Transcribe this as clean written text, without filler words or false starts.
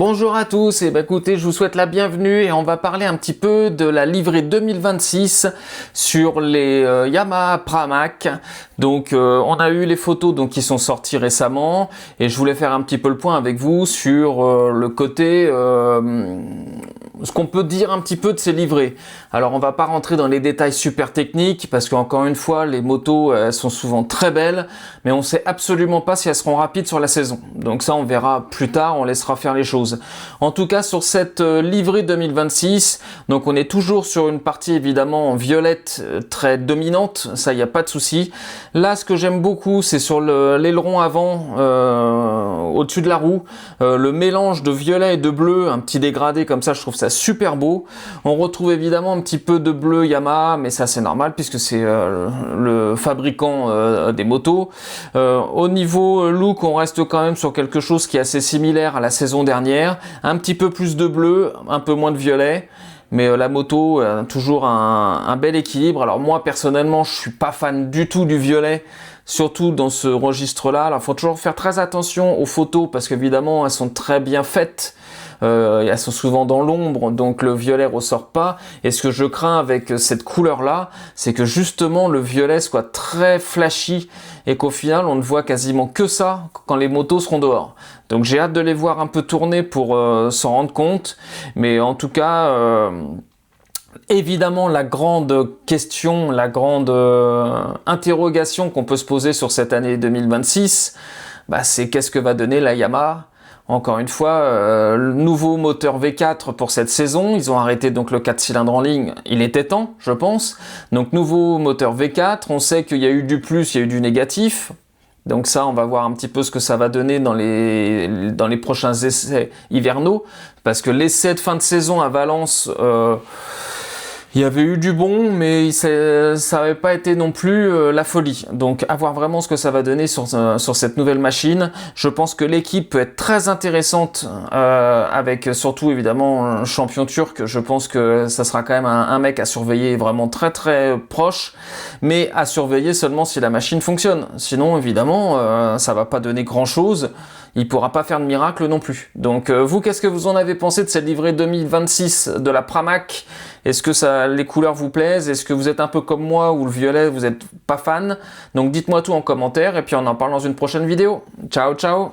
Bonjour à tous, et écoutez, je vous souhaite la bienvenue et on va parler un petit peu de la livrée 2026 sur les Yamaha Pramac. Donc on a eu les photos qui sont sorties récemment et je voulais faire un petit peu le point avec vous sur le côté ce qu'on peut dire un petit peu de ces livrées. Alors on va pas rentrer dans les détails super techniques parce qu'encore une fois les motos elles sont souvent très belles, mais on sait absolument pas si elles seront rapides sur la saison. Donc ça on verra plus tard, on laissera faire les choses. En tout cas sur cette livrée 2026, donc on est toujours sur une partie évidemment en violette très dominante, ça y a pas de souci. Là ce que j'aime beaucoup c'est sur l'aileron avant au-dessus de la roue, le mélange de violet et de bleu, un petit dégradé comme ça, je trouve ça super beau. On retrouve évidemment un petit peu de bleu Yamaha, mais ça c'est normal puisque c'est le fabricant des motos. Au niveau look, on reste quand même sur quelque chose qui est assez similaire à la saison dernière. Un petit peu plus de bleu, un peu moins de violet. Mais la moto a toujours un bel équilibre. Alors moi personnellement, je suis pas fan du tout du violet, surtout dans ce registre-là. Alors il faut toujours faire très attention aux photos parce qu'évidemment elles sont très bien faites. Elles sont souvent dans l'ombre, donc le violet ressort pas. Et ce que je crains avec cette couleur-là, c'est que justement le violet soit très flashy et qu'au final on ne voit quasiment que ça quand les motos seront dehors. Donc j'ai hâte de les voir un peu tourner pour s'en rendre compte. Mais en tout cas, évidemment la grande question, la grande interrogation qu'on peut se poser sur cette année 2026, c'est qu'est-ce que va donner la Yamaha. Encore une fois, le nouveau moteur V4 pour cette saison, ils ont arrêté donc le 4 cylindres en ligne, il était temps, je pense. Donc nouveau moteur V4, on sait qu'il y a eu du plus, il y a eu du négatif. Donc ça, on va voir un petit peu ce que ça va donner dans les prochains essais hivernaux. Parce que l'essai de fin de saison à Valence, il y avait eu du bon, mais ça n'avait pas été non plus la folie. Donc, à voir vraiment ce que ça va donner sur cette nouvelle machine. Je pense que l'équipe peut être très intéressante, avec surtout évidemment un champion turc. Je pense que ça sera quand même un mec à surveiller vraiment très très proche, mais à surveiller seulement si la machine fonctionne. Sinon, évidemment, ça va pas donner grand-chose. Il pourra pas faire de miracle non plus. Donc vous, qu'est-ce que vous en avez pensé de cette livrée 2026 de la Pramac? Est-ce que les couleurs vous plaisent? Est-ce que vous êtes un peu comme moi ou le violet, vous êtes pas fan? Donc dites-moi tout en commentaire et puis on en parle dans une prochaine vidéo. Ciao, ciao!